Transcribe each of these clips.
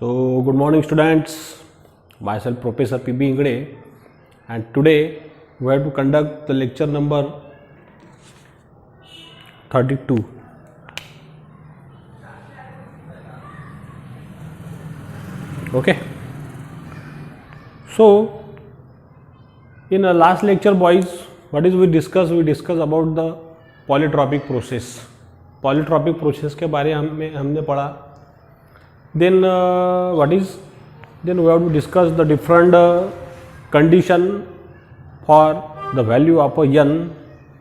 So, good morning students, myself Professor P.B. Ingade, and today we have to conduct the lecture number 32. Okay. So, in the last lecture boys, what is we discuss about the polytropic process. Polytropic process के बारे में हमने पढ़ा. Then then we have to discuss the different condition for the value of a n,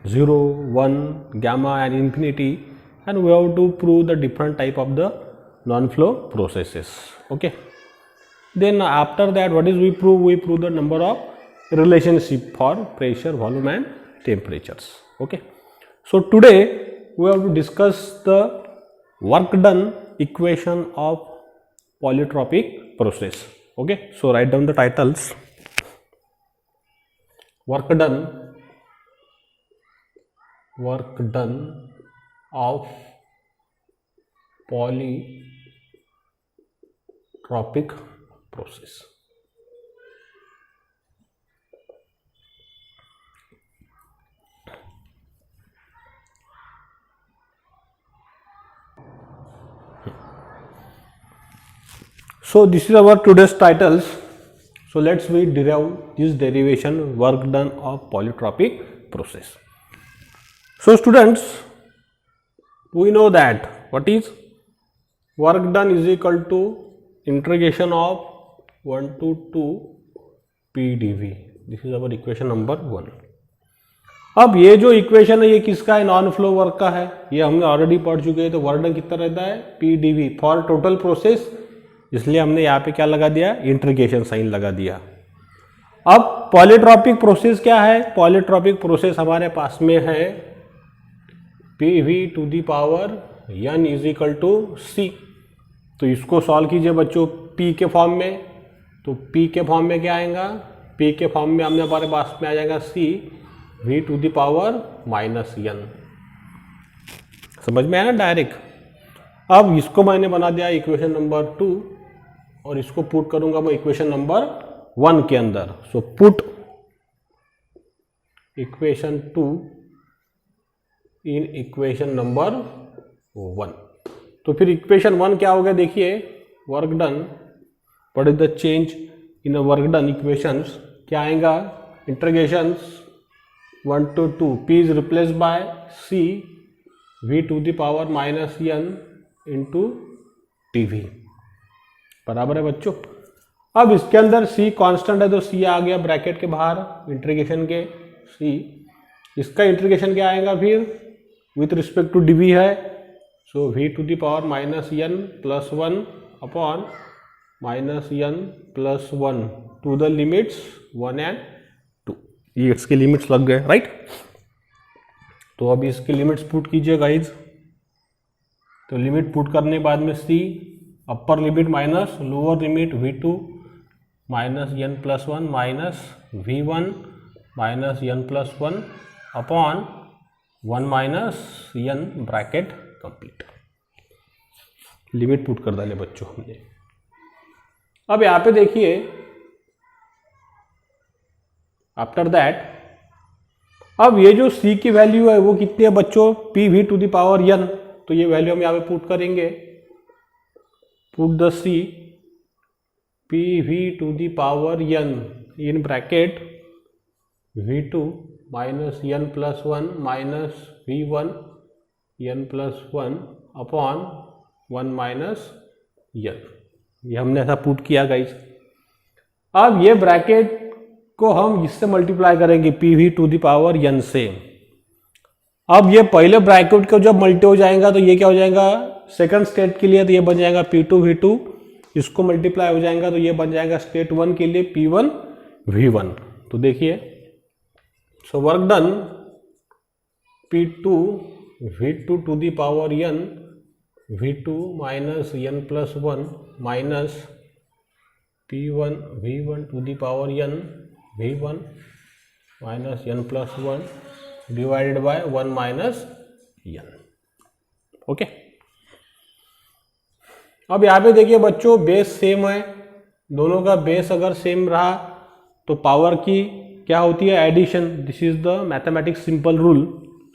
0, 1, gamma and infinity, and we have to prove the different type of the non-flow processes. Okay. Then after that, what is we prove? We prove the number of relationship for pressure, volume and temperatures. Okay. So today we have to discuss the work done equation of polytropic process. Okay. So write down the titles. Work done of polytropic process. So this is our today's titles. So let's we derive this derivation work done of polytropic process. So students, we know that what is work done is equal to integration of 1 to 2 p dv. This is our equation number 1. अब ये जो equation है ये किसका है? Non flow work का है. ये हमने ऑलरेडी पढ़ चुके हैं. तो वर्क डन कितना रहता है? P dV for total process. इसलिए हमने यहाँ पे क्या लगा दिया? इंटीग्रेशन साइन लगा दिया. अब पॉलीट्रॉपिक प्रोसेस क्या है? पॉलीट्रॉपिक प्रोसेस हमारे पास में है P V to the power n is equal to C. तो इसको सॉल्व कीजिए बच्चों पी के फॉर्म में. तो पी के फॉर्म में क्या आएगा? पी के फॉर्म में हमने हमारे पास में आ जाएगा C V to the power minus n. समझ में आया ना डायरेक्ट. अब इसको मैंने बना दिया इक्वेशन नंबर 2 और इसको पुट करूंगा मैं इक्वेशन नंबर 1 के अंदर. So put equation 2 in equation number 1. तो फिर इक्वेशन 1 क्या हो गया? देखिए work done, what is the change in work done equations. क्या आएगा? Integrations 1 to 2 p is replaced by c v to the power minus n into tv. बराबर है बच्चों. अब इसके अंदर c कांस्टेंट है तो c आ गया ब्रैकेट के बाहर इंटीग्रेशन के c. इसका इंटीग्रेशन क्या आएगा फिर? विथ रिस्पेक्ट टू dv है. So v to the power minus n plus 1 upon minus n plus 1 to the limits 1 and 2. ये इसके लिमिट्स लग गए राइट. तो अब इसके लिमिट्स पुट कीजिए गाइज. तो लिमिट पुट करने बाद में c upper limit minus lower limit v2 minus n plus 1 minus v1 minus n plus 1 upon 1 minus n bracket complete. Limit put कर डाले बच्चों हमने. अब यहाँ पे देखिए आफ्टर दैट अब ये जो c की वैल्यू है वो कितनी है बच्चों? P V to the power n. तो ये वैल्यू हम यहाँ पे पुट करेंगे. Put the c P V to the power n in bracket v2 minus n plus 1 minus v1 n plus 1 upon 1 minus n. ये हमने ऐसा पुट किया गाइज. अब ये ब्रैकेट को हम इससे मल्टीप्लाई करेंगे P V to the power n से. अब ये पहले ब्रैकेट को जब मल्टी हो जाएगा तो ये क्या हो जाएगा? सेकंड स्टेट के लिए तो ये बन जाएगा P2 V2. इसको मल्टीप्लाई हो जाएगा तो ये बन जाएगा स्टेट 1 के लिए P1 V1. तो देखिए so work done P2 V2 to the power n V2 minus n plus 1 minus P1 V1 to the power n V1 minus n plus 1 divided by 1 minus n. Okay. अब यहाँ पे देखिए बच्चों base same है, दोनों का base अगर same रहा तो पावर की क्या होती है, addition. This is the mathematics simple rule.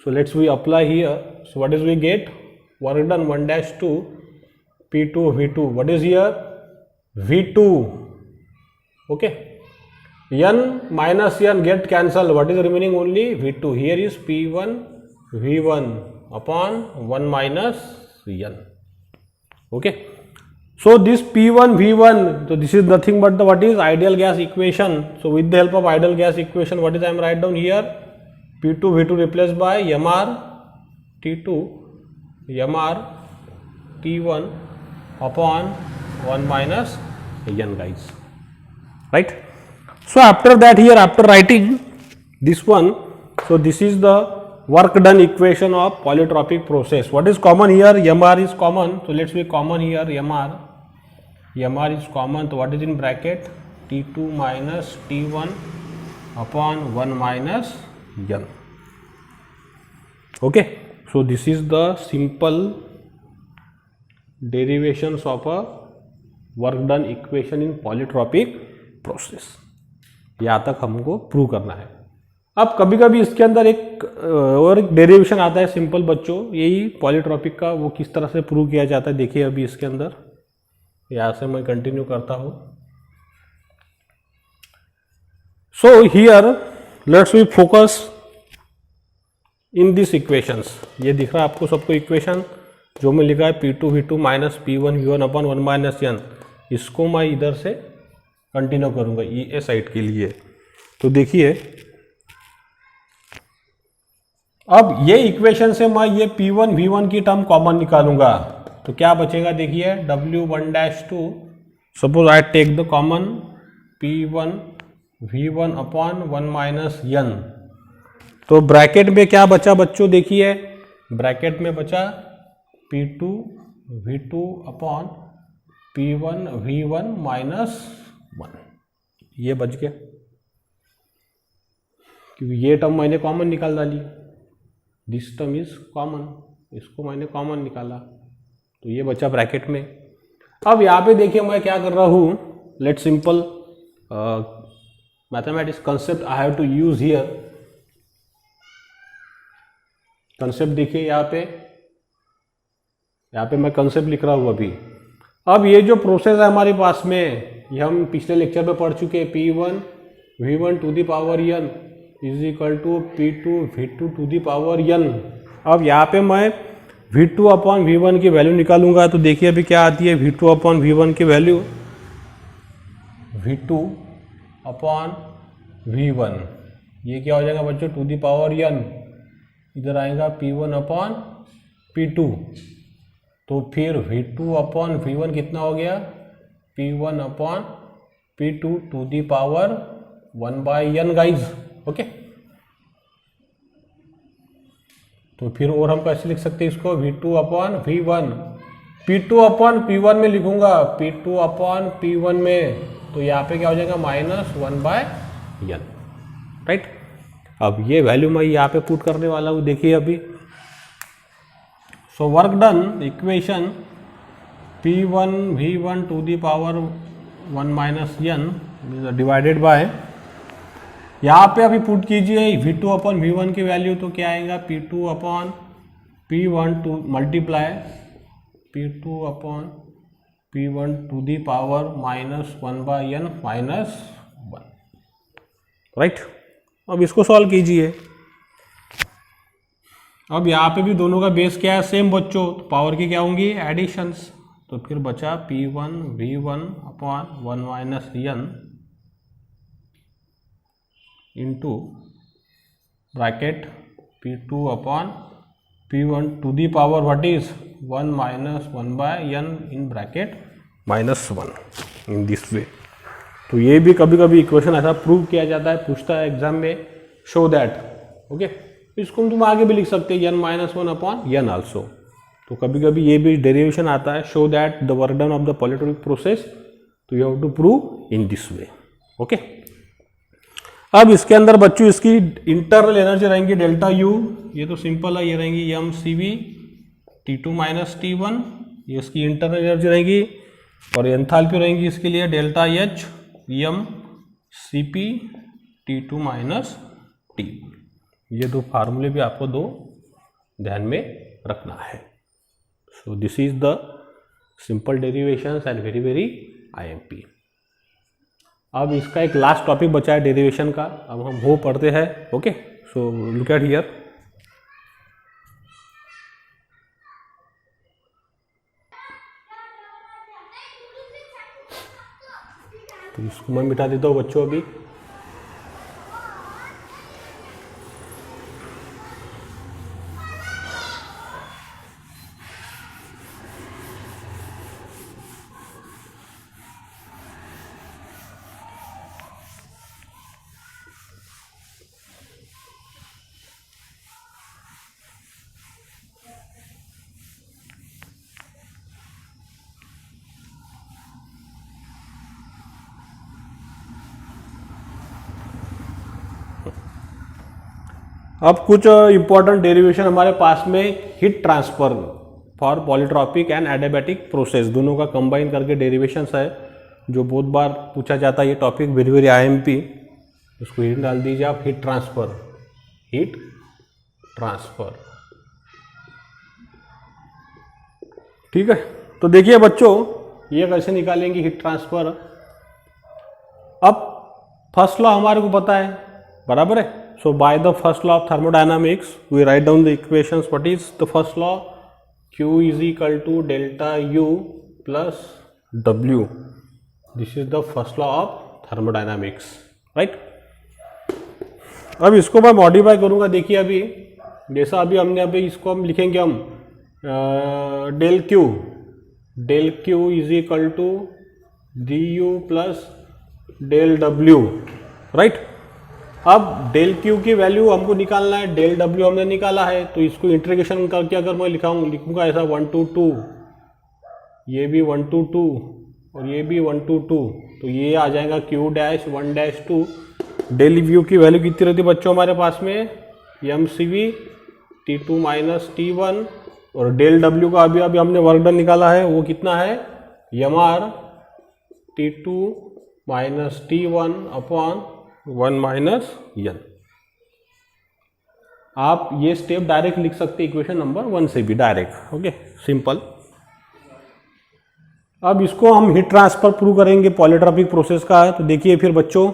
So let's we apply here. So what is we get, work done 1-2 P2 V2. What is here, V2. Okay, n minus n get cancel. What is remaining, only V2. Here is P1 V1 upon 1 minus n. Okay, so this P1 V1, so this is nothing but the what is ideal gas equation. So with the help of ideal gas equation, what is I am write down here, P2 V2 replaced by Mr T2 Mr T1 upon 1 minus n, guys, right? So after that, here after writing this one, so this is the work done equation of polytropic process. What is common here, Mr is common, so let's be common here, Mr is common, so what is in bracket, T2 minus T1 upon 1 minus n. Okay, so this is the simple derivations of a work done equation in polytropic process. यहाँ तक हमको prove करना है. अब कभी कभी इसके अंदर एक और डेरिवेशन आता है सिंपल बच्चों, यही पॉलीट्रॉपिक का, वो किस तरह से प्रूव किया जाता है देखिए. अभी इसके अंदर यहाँ से मैं कंटिन्यू करता हूँ. So here let's we focus in this equations. ये दिख रहा है आपको सबको इक्वेशन जो मैं लिखा है, P2 V2 minus P1 V1 upon 1 minus n. इसको मैं इधर से कंटिन्यू करूंगा ये साइड के लिए. तो देखिए अब ये इक्वेशन से मैं ये P1 V1 की टर्म कॉमन निकालूंगा तो क्या बचेगा देखिए, W1-2. Suppose I take the common P1 V1 upon 1 minus n. तो ब्रैकेट में क्या बचा बच्चों देखिए, ब्रैकेट में बचा P2 V2 upon P1 V1 minus 1. ये बच गया क्योंकि ये टर्म मैंने कॉमन निकाल डाली. दिस टर्म इज कॉमन, इसको मैंने कॉमन निकाला तो ये बचा ब्रैकेट में. अब यहाँ पे देखिए मैं क्या कर रहा हूँ, let simple mathematics concept I have to use here. Concept देखिए यहाँ पे मैं कंसेप्ट लिख रहा हूँ अभी. अब ये जो प्रोसेस है हमारे पास में, ये हम पिछले लेक्चर में पढ़ चुके हैं, P1 V1 to the power n is equal to P2 V2 to the power n. अब यहाँ पे मैं V2 अपॉन V1 की वैल्यू निकालूंगा तो देखिए अभी क्या आती है, V2 अपॉन V1 की वैल्यू, V2 अपॉन V1 ये क्या हो जाएगा बच्चों, टू दी पावर n. इधर आएगा P1 अपॉन P2. तो फिर V2 अपॉन V1 कितना हो गया, P1 upon P2 to the power 1 by n, guys. Okay, तो फिर और हम कैसे लिख सकते हैं इसको, V2 upon V1, P2 upon P1 में लिखूंगा, P2 अपॉन P1 में, तो यहाँ पे क्या हो जाएगा, माइनस 1 बाय n, राइट. अब ये वैल्यू मैं यहाँ पे पुट करने वाला हूँ देखिए अभी. So work done equation P1 V1 to the power 1 minus n divided by, यहाँ पे अभी पुट कीजिए V2 अपॉन V1 की वैल्यू, तो क्या आएगा, P2 upon P1 to multiply P2 upon P1 to the power minus 1 by n minus 1, right. अब इसको सॉल्व कीजिए. अब यहाँ पे भी दोनों का बेस क्या है, सेम बच्चों, तो पावर की क्या होंगी, एडिशंस. तो फिर बचा P1 V1 upon 1 minus n into bracket P2 upon P1 to the power what is 1 minus 1 by n in bracket minus 1 in this way. तो ये भी कभी कभी इक्वेशन ऐसा प्रूव किया जाता है, पूछता है एग्जाम में, शो दैट. ओके, इसको तुम आगे भी लिख सकते हैं n minus 1 upon n also. तो कभी कभी ये भी डेरिवेशन आता है, show that the work done of the polytropic process, तो you have to prove in this way. Okay, अब इसके अंदर बच्चों इसकी इंटरनल एनर्जी रहेंगी डेल्टा U, ये तो सिंपल है, ये रहेंगी mCV T2 माइनस T1 ये इसकी इंटरनल एनर्जी रहेगी और एंथैल्पी रहेंगी इसके लिए delta H M C P T two minus T. ये दो फार्मूले भी आपको दो ध्यान में रखना है। So this is the simple derivations and very very IMP. अब इसका एक लास्ट टॉपिक बचा है डेरिवेशन का, अब हम वो पढ़ते हैं। Okay, so look at here. तो इसको मैं मिटा देता हूँ बच्चों अभी। अब कुछ इंपॉर्टेंट डेरिवेशन हमारे पास में heat transfer for polytropic and adiabatic process, दोनों का कंबाइन करके डेरिवेशंस है जो बहुत बार पूछा जाता है। ये टॉपिक वेरी वेरी आईएमपी, उसको हीट डाल दीजिए आप। हीट ट्रांसफर, हीट ट्रांसफर, ठीक है। तो देखिए बच्चों, ये कैसे निकालेंगे हीट ट्रांसफर। अब फर्स्ट लॉ हमारे को पता है, बराबर है। So by the first law of thermodynamics, we write down the equations. What is the first law? Q is equal to delta U plus W. This is the first law of thermodynamics, right? अब इसको मैं modify करूंगा। देखिए अभी जैसा अभी इसको हम लिखेंगे हम del Q is equal to du plus del W, right? अब डेल क्यू की वैल्यू हमको निकालना है, डेल डब्ल्यू हमने निकाला है, तो इसको इंटीग्रेशन करके अगर मैं लिखूंगा ऐसा 1 to 2, ये भी 1 to 2 और ये भी 1 to 2, तो ये आ जाएगा Q dash 1 dash 2। Del Q की वैल्यू कितनी रहती है बच्चों हमारे पास में? M C V T two minus T one, और डेल डब्ल्यू का अभी हमने वर्क डन निकाला है, वो कितना है? M R T two minus T one upon 1 minus N. आप ये स्टेप डायरेक्ट लिख सकते हैं इक्वेशन नंबर 1 से भी डायरेक्ट। Okay, simple. अब इसको हम हीट ट्रांसफर प्रूव करेंगे पॉलीट्रॉपिक प्रोसेस का है। तो देखिए फिर बच्चों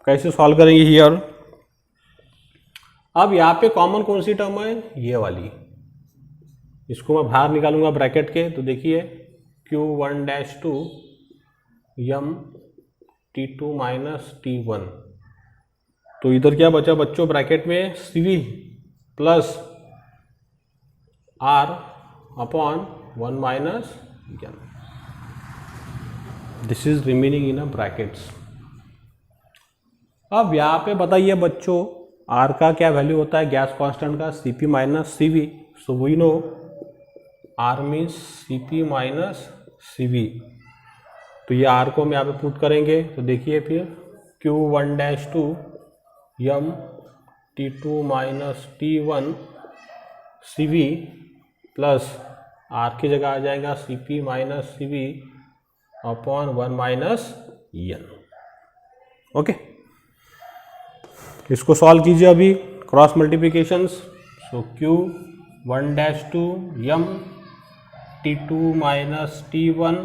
कैसे सॉल्व करेंगे हियर। अब यहाँ पे कॉमन कौन सी टर्म है? ये वाली। इसको मैं बाहर निकालूंगा ब्रैकेट के। तो देखिए Q1 dash 2 M T2 minus T1, तो इधर क्या बचा बच्चों ब्रैकेट में? CV plus R upon 1 minus N. This is remaining in a brackets. अब यहाँ पे बताइए बच्चों R का क्या वैल्यू होता है गैस कांस्टेंट का? CP minus CV। So we know R means CP minus CV। तो ये R को हम यहाँ पे पुट करेंगे। तो देखिए फिर Q1 dash 2 M T2 minus T1 CV plus R की जगह आ जाएगा CP minus CV upon 1 minus N. Okay, इसको सॉल्व कीजिए अभी cross multiplications. So Q1 dash 2 M T2 minus T1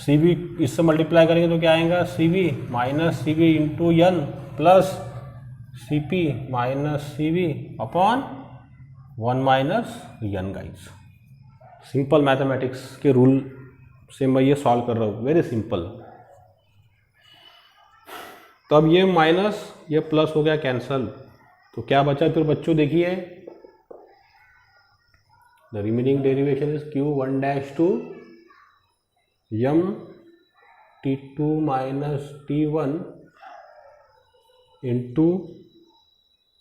CV, इससे मल्टीप्लाई करेंगे तो क्या आएगा? CV minus CV into N plus CP minus CV upon 1 minus N. Guys, simple mathematics के rule से मैं ये सॉल्व कर रहा हूँ, वेरी सिंपल। तो अब ये माइनस ये प्लस हो गया कैंसल, तो क्या बचा फिर बच्चों? देखिए the remaining derivation is Q1 dash 2 M T2 minus T1 into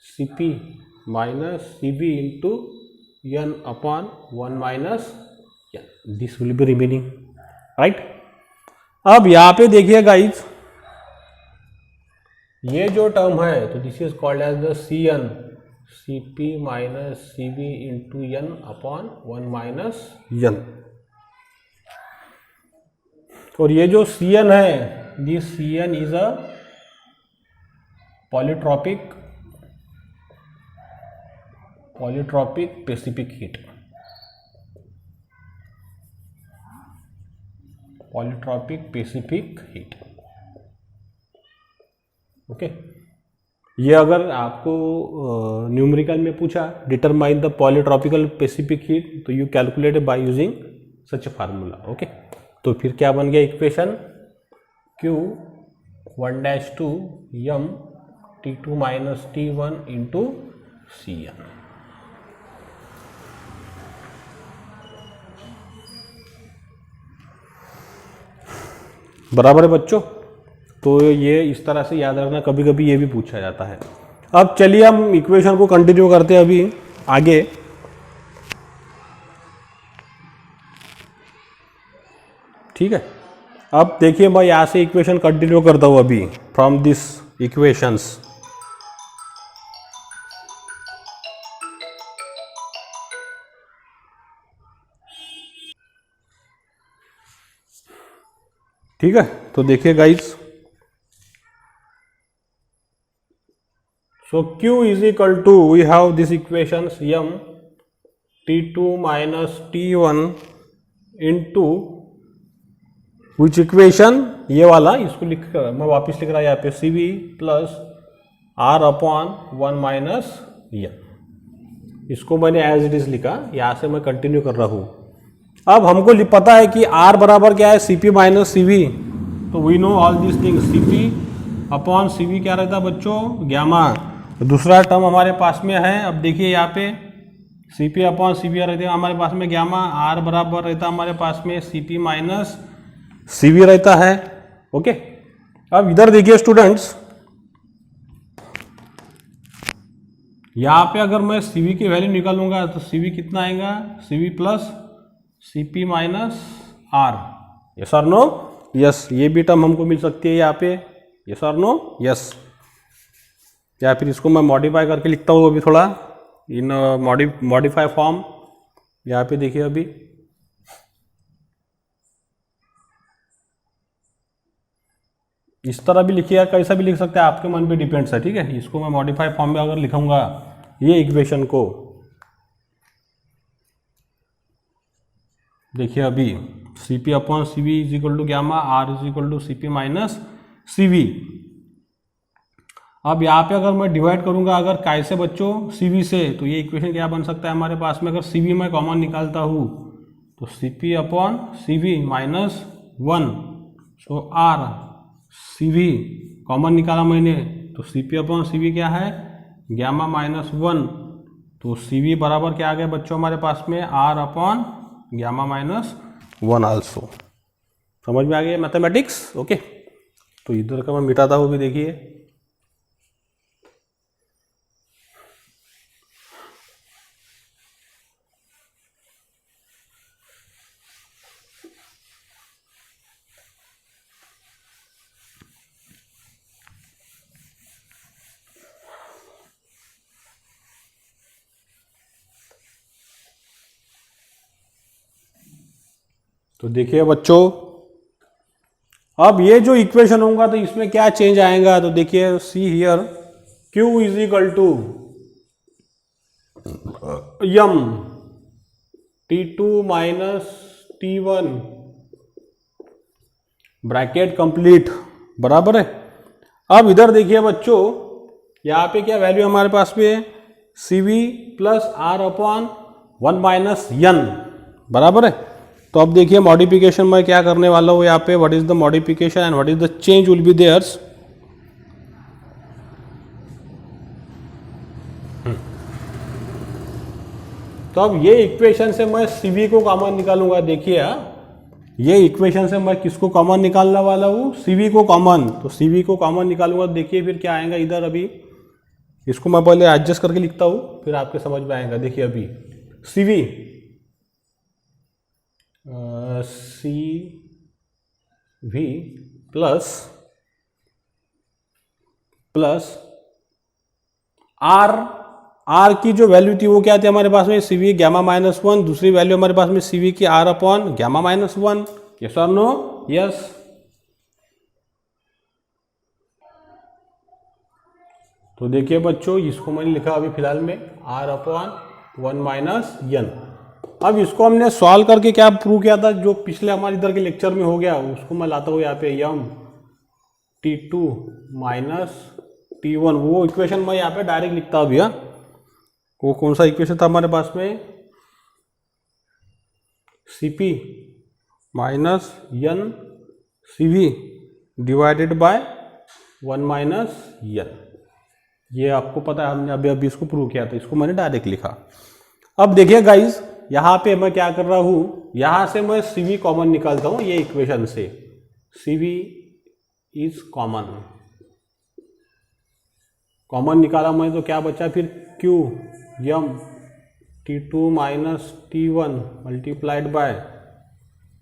CP minus CV into N upon 1 minus N. This will be remaining, right. अब यहाँ पे देखिए गाइज, ये जो टर्म है तो this is called as the CN, CP minus CV into N upon 1 minus N. और ये जो Cn है, this Cn is a polytropic specific heat, polytropic specific heat. Okay, ये अगर आपको न्यूमेरिकल में पूछा determine the polytropical specific heat, तो you calculate by using such a formula. Okay, तो फिर क्या बन गया equation, Q1-2 m T2 minus T1 इंटू Cn। बराबर है बच्चों। तो ये इस तरह से याद रखना, कभी कभी ये भी पूछा जाता है। अब चलिए हम इक्वेशन को कंटिन्यू करते हैं अभी आगे। ठीक है, अब देखिए मैं यहाँ से इक्वेशन कंटिन्यू करता हूँ अभी फ्रॉम दिस इक्वेशंस। ठीक है, तो देखिए guys, so Q is equal to, we have this equations m T2 minus T1 into which equation, ये वाला, इसको लिख कर मैं वापिस लिख रहा यहाँ पे CV plus R upon 1 minus n। इसको मैंने एज इट इज लिखा, यहाँ से मैं कंटिन्यू कर रहा हूँ। अब हमको पता है कि R बराबर क्या है, CP माइनस CV, तो we know all this thing. CP upon CV क्या रहता है बच्चों, गैमा। दूसरा टर्म हमारे पास में है, अब देखिए यहाँ पे CP अपॉन CV रहते हैं हमारे पास में गैमा, R बराबर रहता है हमारे पास में CP माइनस CV रहता है। ओके, अब इधर देखिए स्टूडेंट्स, यहाँ पे अगर मैं CV की वैल्यू निकालूंगा तो CV कितना आएगा, CV plus CP minus R। Yes और नो, यस, ये भी टर्म हमको मिल सकती है यहाँ पे, यस और नो, यस। या फिर इसको मैं मॉडिफाई करके लिखता हूँ अभी थोड़ा इन मॉडिफाई फॉर्म। यहाँ पे देखिए अभी इस तरह भी लिखिए, कैसा भी लिख सकते हैं, आपके मन पे डिपेंड्स है। ठीक है, इसको मैं मॉडिफाई फॉर्म में अगर लिखूंगा ये इक्वेशन को, देखिए अभी CP upon CV is equal to gamma, R is equal to CP minus CV। अब यहाँ पे अगर मैं डिवाइड करूंगा अगर कैसे बच्चों, CV से, तो ये इक्वेशन क्या बन सकता है हमारे पास में, अगर CV मैं कॉमन निकालता हूँ तो CP अपॉन CV माइनस 1, सो R CV कॉमन निकाला मैंने, तो CP अपॉन CV क्या है, गैमा माइनस 1, तो CV बराबर क्या आ गया बच्चों हमारे पास में, R upon gamma minus 1 also. समझ में आ गया मैथमेटिक्स। ओके, तो इधर का मैं मिटाता हूँ भी, देखिए तो देखिए बच्चों, अब ये जो इक्वेशन होगा तो इसमें क्या चेंज आएगा, तो देखिए see here, Q is equal to m T2 minus T1 bracket complete, बराबर है। अब इधर देखिए बच्चों, यहाँ पे क्या वैल्यू हमारे पास में, CV plus R upon 1 minus n, बराबर है। तो अब देखिए मॉडिफिकेशन मैं क्या करने वाला हूँ यहाँ पे, what is the modification and what is the change will be theirs. तो अब ये इक्वेशन से मैं CV को कॉमन निकालूंगा। देखिए ये इक्वेशन से मैं किसको कॉमन निकालने वाला हूँ, CV को कॉमन, तो CV को कॉमन निकालूंगा। देखिए फिर क्या आएगा इधर, अभी इसको मैं पहले एडजस्ट करके लिखता हूँ फिर आपके समझ में आएगा। देखिए अभी CV CV प्लस R की जो वैल्यू थी वो क्या थी हमारे पास में, CV गैमा माइनस 1, दूसरी वैल्यू हमारे पास में CV की R upon gamma minus 1। Yes और नो, यस। तो देखिए बच्चों, इसको मैंने लिखा अभी फिलहाल में r/1 माइनस n। अब इसको हमने सॉल्व करके क्या प्रूव किया था, जो पिछले हमारे इधर के लेक्चर में हो गया, उसको मैं लाता हूँ यहाँ पे m t2 माइनस t1, वो इक्वेशन मैं यहाँ पे डायरेक्ट लिखता हूँ भैया। वो कौन सा इक्वेशन था हमारे पास में, cp minus n cv divided by 1 minus n। ये आपको पता है, हमने अभी इसको प्रूव किया था, इसको मैंने डायरेक्ट लिखा। अब देखिए गाइज, यहाँ पे मैं क्या कर रहा हूँ, यहाँ से मैं cv कॉमन निकालता हूँ ये इक्वेशन से। cv इज कॉमन निकाला मैं, तो क्या बचा फिर, q m t2 minus t1 multiplied by,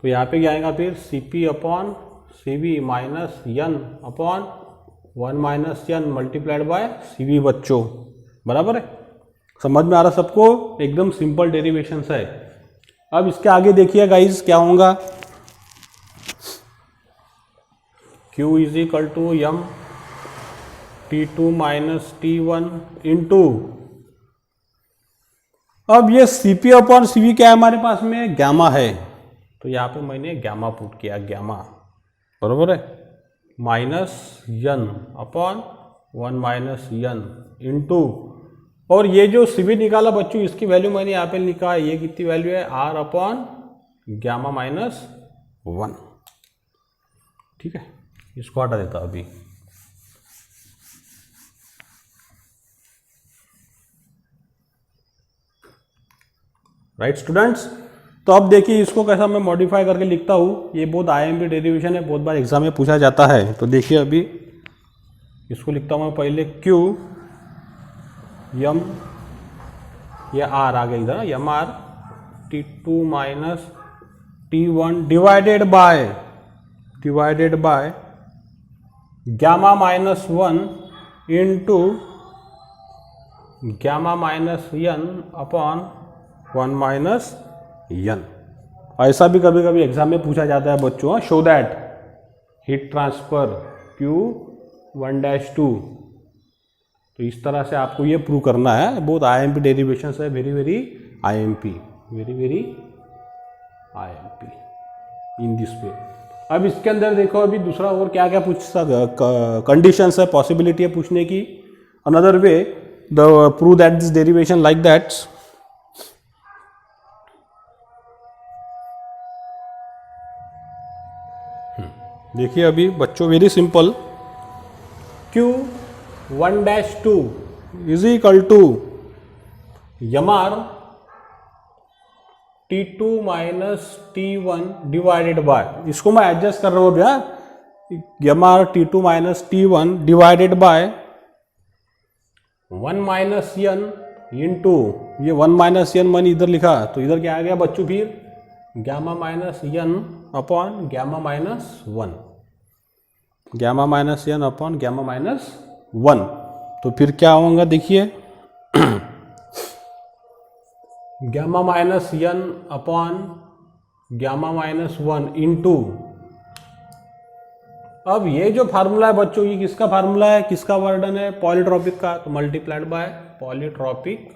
तो यहाँ पे क्या आएगा फिर cp/cv minus n upon 1 minus n multiplied by cv बच्चों, बराबर है। समझ में आ रहा सबको, एकदम सिंपल डेरिवेशन है। अब इसके आगे देखिए गाइज क्या होगा, q is equal to m t2 minus t1 into, अब ये cp/cv क्या है हमारे पास में, गैमा है, तो यहाँ पे मैंने गैमा पुट किया, गैमा, बरोबर है, minus n upon 1 minus n into, और ये जो cv निकाला बच्चों, इसकी वैल्यू मैंने यहाँ पे लिखा है, ये कितनी वैल्यू है, r/γ माइनस 1। ठीक है, इसको हटा देता अभी। राइट स्टूडेंट्स, तो अब देखिए इसको कैसा मैं मॉडिफाई करके लिखता हूँ। ये बहुत IMP डेरिवेशन है, बहुत बार एग्जाम में पूछा जाता है। तो देखिए अभी इसको लिखता हूँ मैं पहले, q m, ये r आ गया इधर, mr t2 minus t1 divided by gamma minus 1 into gamma minus n upon 1 minus n। ऐसा भी कभी कभी एग्जाम में पूछा जाता है बच्चों, show that heat transfer Q1-2। तो इस तरह से आपको ये प्रूव करना है। बहुत IMP डेरिवेशन है, वेरी IMP इन दिस वे। अब इसके अंदर देखो, अभी दूसरा और क्या क्या पूछ कंडीशंस है, पॉसिबिलिटी है पूछने की। Another way the prove that this derivation like that. देखिए अभी बच्चों, very simple, Q1-2 is equal to mr t2 minus t1 divided by, इसको मैं एडजस्ट कर रहा हूँ भैया, mr t2 minus t1 divided by 1 minus n into, ये 1 माइनस n मैंने इधर लिखा, तो इधर क्या आ गया बच्चों फिर, gamma minus n upon gamma minus 1, gamma minus n upon gamma minus 1। तो फिर क्या होगा देखिए, gamma minus n upon gamma minus 1 into, अब ये जो फार्मूला है बच्चों, ये किसका फार्मूला है, किसका वर्डन है, पॉलीट्रॉपिक का, तो multiplied by polytropic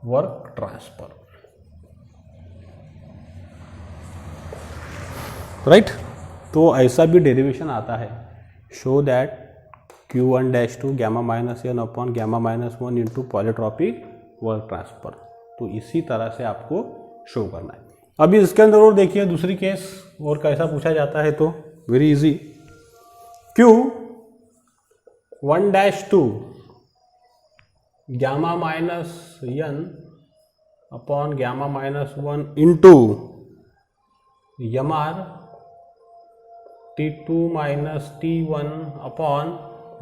work transfer, right. तो ऐसा भी डेरिवेशन आता है, show that Q1-2 gamma minus n upon gamma minus 1 into polytropic work transfer. तो इसी तरह से आपको शो करना है। अभी इसके अंदर और देखिए दूसरी केस, और कैसा पूछा जाता है, तो very easy, Q1-2 gamma minus n upon gamma minus 1 into mr t2 minus t1 upon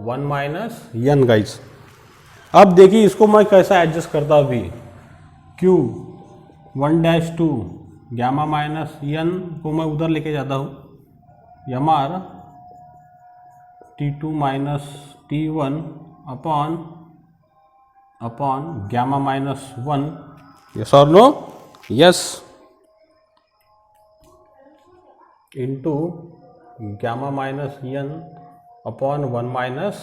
1 minus n guys. अब देखिए इसको मैं कैसा एडजस्ट करता हूँ अभी, Q1-2 गामा माइनस n को मैं उधर लेके जाता हूँ, mr t2 minus t1 upon gamma minus 1, yes और no, yes. Into gamma minus N upon 1 minus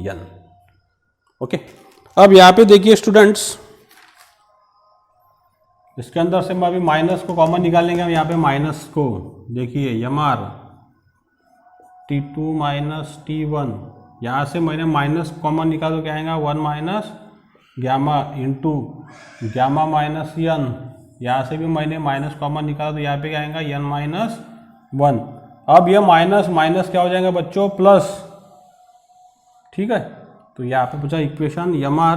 N. Okay, अब यहाँ पे देखिए स्टूडेंट्स, इसके अंदर से हम अभी माइनस को कॉमन निकाल लेंगे। हम यहाँ पे माइनस को देखिए M R T2 minus T1, यहाँ से मैंने माइनस कॉमन निकाला तो क्या आएगा 1 minus gamma into gamma minus N, यहाँ से भी मैंने माइनस कॉमन निकाला तो यहाँ पे क्या आएगा एन माइनस 1। अब ये माइनस माइनस क्या हो जाएगा बच्चों प्लस, ठीक है। तो यहाँ पे पूछा equation M R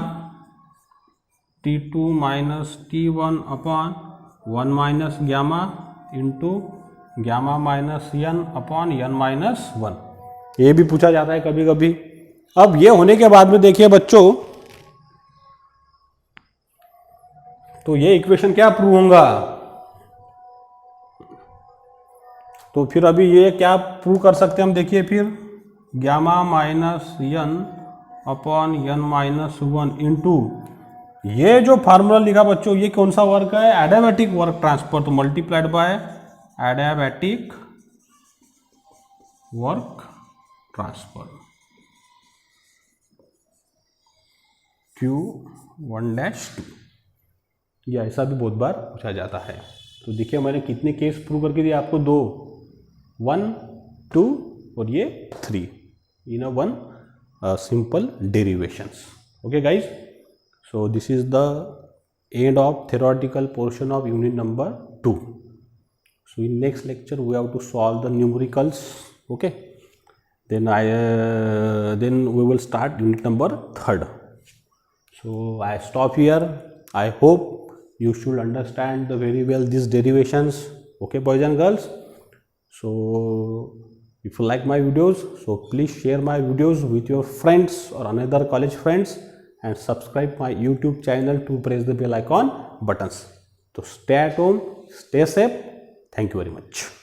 T2 minus T1 upon 1 minus gamma into gamma minus N upon N minus 1, ये भी पूछा जाता है कभी कभी। अब ये होने के बाद में देखिए बच्चों, तो ये इक्वेशन क्या प्रूव होगा, तो फिर अभी ये क्या प्रूव कर सकते हैं हम, देखिए फिर gamma minus N upon N minus 1 into ये जो फार्मूला लिखा बच्चों, ये कौन सा वर्क है, एडियाबैटिक वर्क ट्रांसफर, तो multiplied by adiabatic work transfer Q1-2, ये ऐसा भी बहुत बार पूछा जाता है। तो देखिए मैंने कितने केस प्रूव करके दिए आपको, 2, 1, 2 और ये 3 in a one simple derivations. Okay guys, so this is the end of theoretical portion of unit number 2. So in next lecture we have to solve the numericals. Okay, then we will start unit number 3rd. So I stop here. I hope you should understand very well these derivations. Okay boys and girls, so if you like my videos, so please share my videos with your friends or another college friends and subscribe my YouTube channel to press the bell icon buttons. So stay at home, stay safe. Thank you very much.